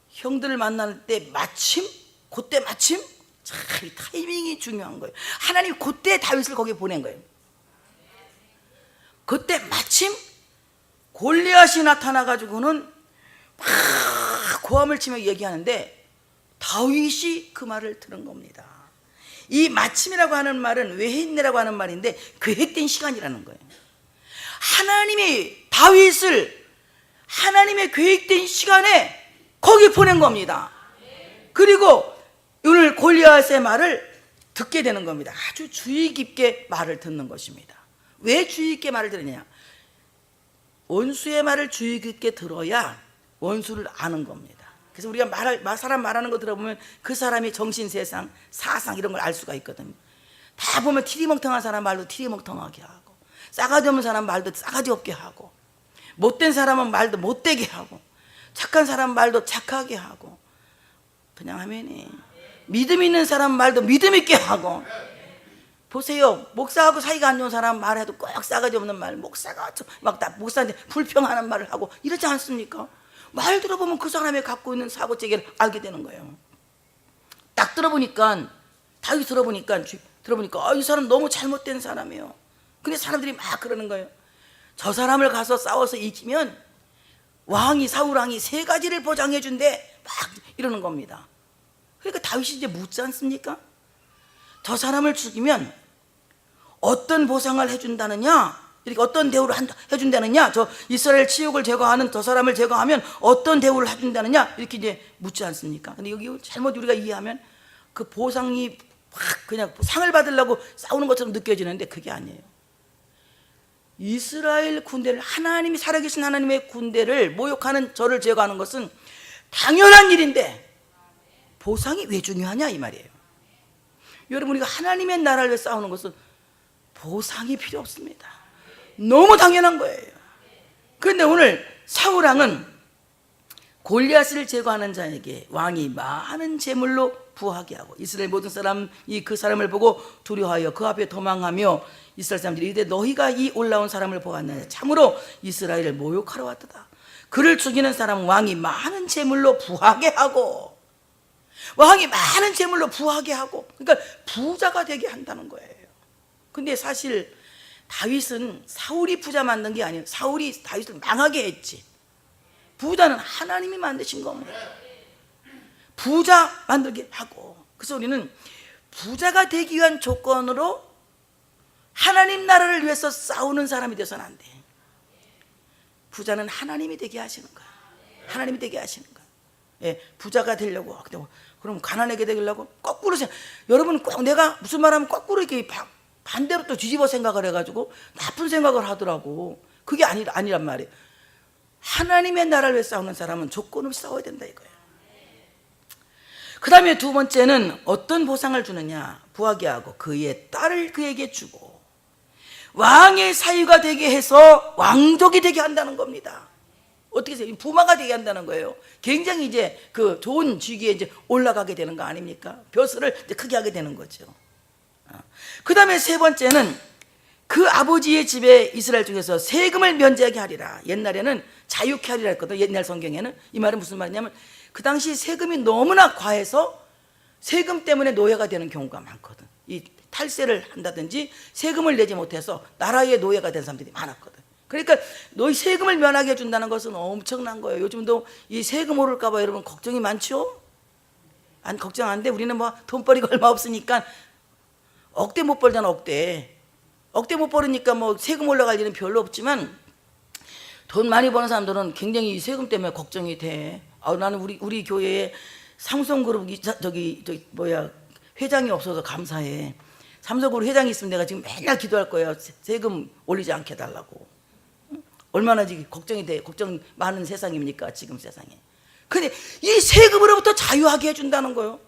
형들을 만날 때 그때 마침 참 타이밍이 중요한 거예요. 하나님 그때 다윗을 거기에 보낸 거예요. 그때 마침 골리앗이 나타나가지고는 막 고함을 치며 얘기하는데 다윗이 그 말을 들은 겁니다. 이 마침이라고 하는 말은 외했네라고 하는 말인데 계획된 시간이라는 거예요. 하나님이 다윗을 하나님의 계획된 시간에 거기 보낸 겁니다. 그리고 오늘 골리앗의 말을 듣게 되는 겁니다. 아주 주의 깊게 말을 듣는 것입니다. 왜 주의 깊게 말을 들으냐? 원수의 말을 주의 깊게 들어야 원수를 아는 겁니다. 그래서 우리가 사람 말하는 거 들어보면 그 사람이 정신세상, 사상 이런 걸 알 수가 있거든요. 다 보면 티리멍텅한 사람 말도 티리멍텅하게 하고, 싸가지 없는 사람 말도 싸가지 없게 하고, 못된 사람은 말도 못되게 하고, 착한 사람 말도 착하게 하고. 그냥 하면이 믿음 있는 사람 말도 믿음 있게 하고. 보세요, 목사하고 사이가 안 좋은 사람 말해도 꼭 싸가지 없는 말, 목사가 막 목사한테 불평하는 말을 하고 이러지 않습니까? 말 들어보면 그 사람이 갖고 있는 사고체계를 알게 되는 거예요. 딱 들어보니까, 다윗 들어보니까 이 사람 너무 잘못된 사람이에요. 근데 사람들이 막 그러는 거예요. 저 사람을 가서 싸워서 이기면 사울 왕이 3가지를 보장해 준대, 막 이러는 겁니다. 그러니까 다윗이 이제 묻지 않습니까? 저 사람을 죽이면 어떤 보상을 해준다느냐, 이렇게 어떤 대우를 해준다느냐, 저 이스라엘 치욕을 제거하는 저 사람을 제거하면 어떤 대우를 해준다느냐, 이렇게 이제 묻지 않습니까? 근데 여기 잘못 우리가 이해하면 그 보상이 확 그냥 상을 받으려고 싸우는 것처럼 느껴지는데 그게 아니에요. 이스라엘 군대를, 하나님이 살아계신 하나님의 군대를 모욕하는 저를 제거하는 것은 당연한 일인데 보상이 왜 중요하냐 이 말이에요. 여러분, 우리가 하나님의 나라를 위해 싸우는 것은 보상이 필요 없습니다. 너무 당연한 거예요. 그런데 오늘 사울 왕은 골리앗을 제거하는 자에게 왕이 많은 재물로 부하게 하고, 이스라엘 모든 사람이 그 사람을 보고 두려워하여 그 앞에 도망하며, 이스라엘 사람들이 이르되 너희가 이 올라온 사람을 보았느냐, 참으로 이스라엘을 모욕하러 왔도다. 그를 죽이는 사람 왕이 많은 재물로 부하게 하고, 왕이 많은 재물로 부하게 하고, 그러니까 부자가 되게 한다는 거예요. 근데 사실 다윗은 사울이 부자 만든 게 아니에요. 사울이 다윗을 망하게 했지. 부자는 하나님이 만드신 겁니다. 부자 만들게 하고. 그래서 우리는 부자가 되기 위한 조건으로 하나님 나라를 위해서 싸우는 사람이 되어서는 안 돼. 부자는 하나님이 되게 하시는 거야. 하나님이 되게 하시는 거야. 예, 부자가 되려고, 그럼 가난하게 되려고 거꾸로 여러분, 꼭 내가 무슨 말하면 거꾸로 이렇게 반대로 또 뒤집어 생각을 해가지고 나쁜 생각을 하더라고. 그게 아니란 말이에요. 하나님의 나라를 위해 싸우는 사람은 조건 없이 싸워야 된다 이거예요. 그 다음에 2번째는 어떤 보상을 주느냐, 부하게 하고 그의 딸을 그에게 주고 왕의 사위가 되게 해서 왕족이 되게 한다는 겁니다. 어떻게 해서 부마가 되게 한다는 거예요. 굉장히 이제 그 좋은 직위에 이제 올라가게 되는 거 아닙니까? 벼슬을 이제 크게 하게 되는 거죠. 그 다음에 3번째는 그 아버지의 집에 이스라엘 중에서 세금을 면제하게 하리라. 옛날에는 자유케 하리라 했거든. 옛날 성경에는. 이 말은 무슨 말이냐면 그 당시 세금이 너무나 과해서 세금 때문에 노예가 되는 경우가 많거든. 이 탈세를 한다든지 세금을 내지 못해서 나라의 노예가 된 사람들이 많았거든. 그러니까 너희 세금을 면하게 해준다는 것은 엄청난 거예요. 요즘도 이 세금 오를까 봐 여러분 걱정이 많죠? 안 걱정 안 돼. 우리는 뭐 돈벌이가 얼마 없으니까 억대 못 벌잖아. 억대 못 벌으니까 뭐 세금 올라갈 일은 별로 없지만 돈 많이 버는 사람들은 굉장히 세금 때문에 걱정이 돼. 나는 우리 교회에 삼성그룹 회장이 없어서 감사해. 삼성그룹 회장이 있으면 내가 지금 맨날 기도할 거예요. 세금 올리지 않게 해달라고. 얼마나 지금 걱정이 돼. 걱정 많은 세상입니까 지금 세상에. 근데 이 세금으로부터 자유하게 해준다는 거예요.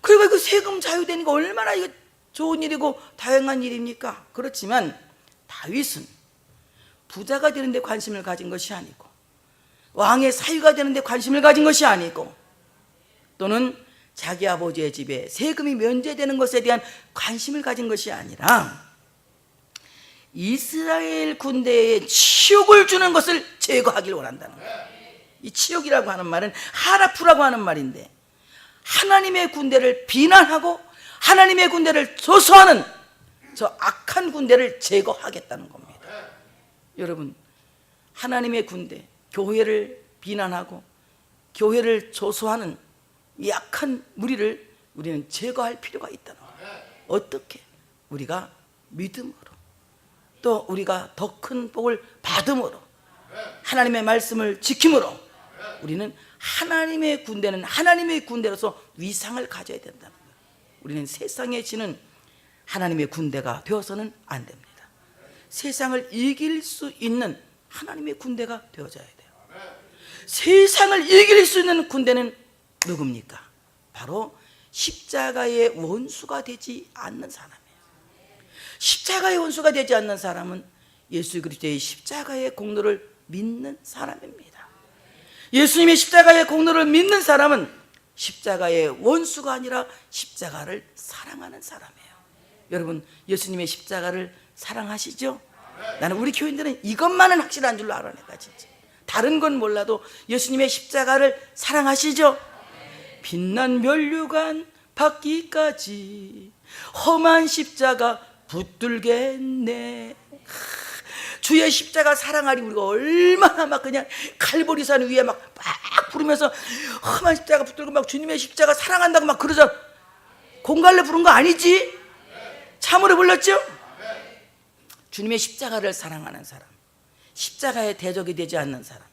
그리고 그 세금 자유되는 거 얼마나 이거 좋은 일이고 다양한 일입니까? 그렇지만 다윗은 부자가 되는 데 관심을 가진 것이 아니고 왕의 사위가 되는 데 관심을 가진 것이 아니고 또는 자기 아버지의 집에 세금이 면제되는 것에 대한 관심을 가진 것이 아니라 이스라엘 군대에 치욕을 주는 것을 제거하기를 원한다는 거예요. 이 치욕이라고 하는 말은 하라프라고 하는 말인데 하나님의 군대를 비난하고 하나님의 군대를 조소하는 저 악한 군대를 제거하겠다는 겁니다. 여러분, 하나님의 군대, 교회를 비난하고 교회를 조소하는 이 악한 무리를 우리는 제거할 필요가 있다는 거예요. 어떻게? 우리가 믿음으로, 또 우리가 더 큰 복을 받음으로, 하나님의 말씀을 지킴으로 우리는 하나님의 군대는 하나님의 군대로서 위상을 가져야 된다는 거예요. 우리는 세상에 지는 하나님의 군대가 되어서는 안 됩니다. 세상을 이길 수 있는 하나님의 군대가 되어져야 돼요. 세상을 이길 수 있는 군대는 누굽니까? 바로 십자가의 원수가 되지 않는 사람이에요. 십자가의 원수가 되지 않는 사람은 예수 그리스도의 십자가의 공로를 믿는 사람입니다. 예수님의 십자가의 공로를 믿는 사람은 십자가의 원수가 아니라 십자가를 사랑하는 사람이에요. 여러분, 예수님의 십자가를 사랑하시죠? 나는 우리 교인들은 이것만은 확실한 줄로 알아. 내가 진짜 다른 건 몰라도 예수님의 십자가를 사랑하시죠? 빛난 면류관 받기까지 험한 십자가 붙들겠네. 주의 십자가 사랑하리. 우리가 얼마나 막 그냥 칼보리산 위에 막 부르면서 험한 십자가 붙들고 막 주님의 십자가 사랑한다고 막 그러자. 공갈래 부른 거 아니지? 참으로 불렀죠? 주님의 십자가를 사랑하는 사람, 십자가의 대적이 되지 않는 사람,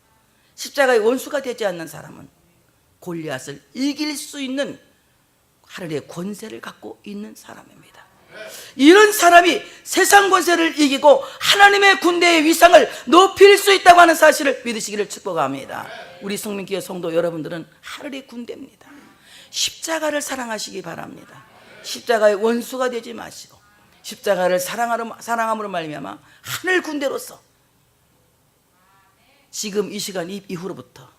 십자가의 원수가 되지 않는 사람은 골리앗을 이길 수 있는 하늘의 권세를 갖고 있는 사람입니다. 이런 사람이 세상 권세를 이기고 하나님의 군대의 위상을 높일 수 있다고 하는 사실을 믿으시기를 축복합니다. 우리 성민교회 성도 여러분들은 하늘의 군대입니다. 십자가를 사랑하시기 바랍니다. 십자가의 원수가 되지 마시고 십자가를 사랑함으로 말미암아 하늘 군대로서 지금 이 시간 이후로부터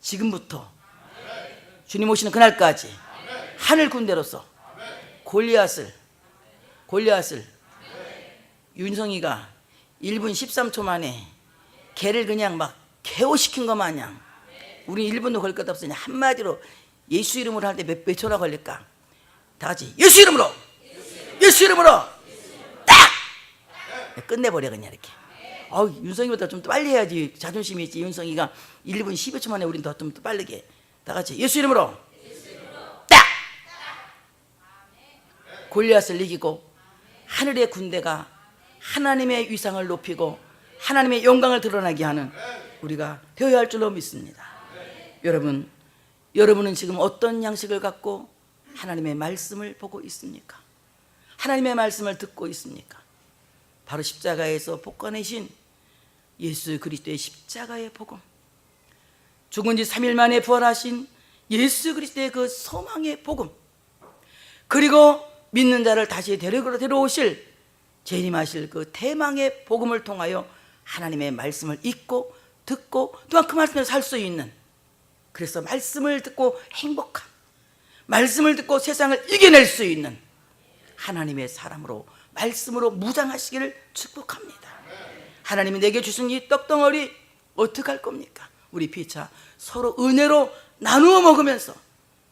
지금부터 주님 오시는 그날까지 하늘 군대로서 골리앗을 윤성이가 1분 13초 만에 개를 그냥 막 KO시킨 것 마냥 우리 1분도 걸릴 것 없으니 한마디로 예수 이름으로 할 때 몇 초나 걸릴까? 다 같이 예수 이름으로 딱 끝내버려 그냥 이렇게. 윤성이보다 좀 더 빨리 해야지. 자존심이 있지. 윤성이가 1분 12초 만에 우린 더 좀 더 빠르게. 다 같이 예수 이름으로 딱! 골리앗을 이기고 하늘의 군대가 하나님의 위상을 높이고 하나님의 영광을 드러나게 하는 우리가 되어야 할 줄로 믿습니다. 여러분은 지금 어떤 양식을 갖고 하나님의 말씀을 보고 있습니까? 하나님의 말씀을 듣고 있습니까? 바로 십자가에서 볶아내신 예수 그리스도의 십자가의 복음, 죽은 지 3일 만에 부활하신 예수 그리스도의 그 소망의 복음, 그리고 믿는 자를 다시 데려오실 재림하실 그 대망의 복음을 통하여 하나님의 말씀을 읽고 듣고 또한 그 말씀을 살 수 있는, 그래서 말씀을 듣고 행복한, 말씀을 듣고 세상을 이겨낼 수 있는 하나님의 사람으로 말씀으로 무장하시기를 축복합니다. 하나님이 내게 주신 이 떡덩어리 어떡할 겁니까? 우리 피차 서로 은혜로 나누어 먹으면서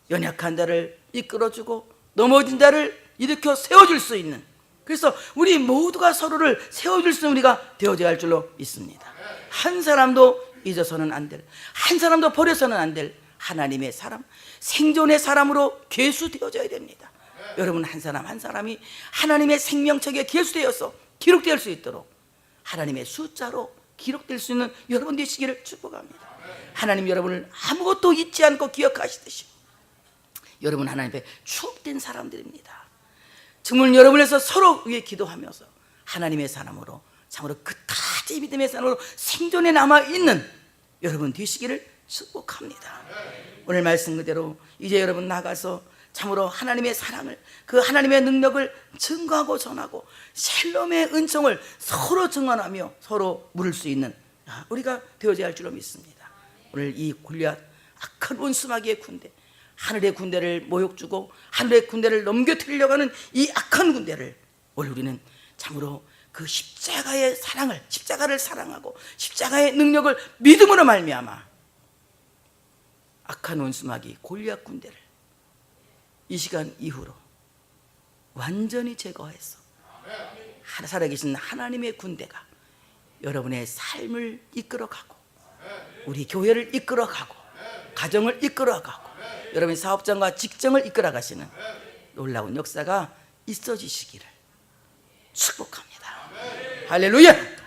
연약한 자를 이끌어주고 넘어진 자를 일으켜 세워줄 수 있는, 그래서 우리 모두가 서로를 세워줄 수 있는 우리가 되어져야 할 줄로 믿습니다. 한 사람도 잊어서는 안 될, 한 사람도 버려서는 안 될 하나님의 사람, 생존의 사람으로 계수되어져야 됩니다. 여러분 한 사람 한 사람이 하나님의 생명책에 계수되어서 기록될 수 있도록 하나님의 숫자로 기록될 수 있는 여러분 되시기를 축복합니다. 하나님 여러분을 아무것도 잊지 않고 기억하시듯이 여러분 하나님 앞에 추억된 사람들입니다. 정말 여러분에서 서로 위해 기도하면서 하나님의 사람으로 참으로 그타지 믿음의 사람으로 생존에 남아있는 여러분 되시기를 축복합니다. 오늘 말씀 그대로 이제 여러분 나가서 참으로 하나님의 사랑을, 그 하나님의 능력을 증거하고 전하고 샬롬의 은총을 서로 증언하며 서로 물을 수 있는 우리가 되어져야 할 줄로 믿습니다. 오늘 이 골리앗 악한 원수마귀의 군대, 하늘의 군대를 모욕주고 하늘의 군대를 넘겨뜨리려고 하는 이 악한 군대를 오늘 우리는 참으로 그 십자가의 사랑을, 십자가를 사랑하고 십자가의 능력을 믿음으로 말미암아 악한 원수마귀 골리앗 군대를 이 시간 이후로 완전히 제거해서 살아계신 하나님의 군대가 여러분의 삶을 이끌어가고 우리 교회를 이끌어가고 가정을 이끌어가고 여러분의 사업장과 직장을 이끌어가시는 놀라운 역사가 있어지시기를 축복합니다. 할렐루야.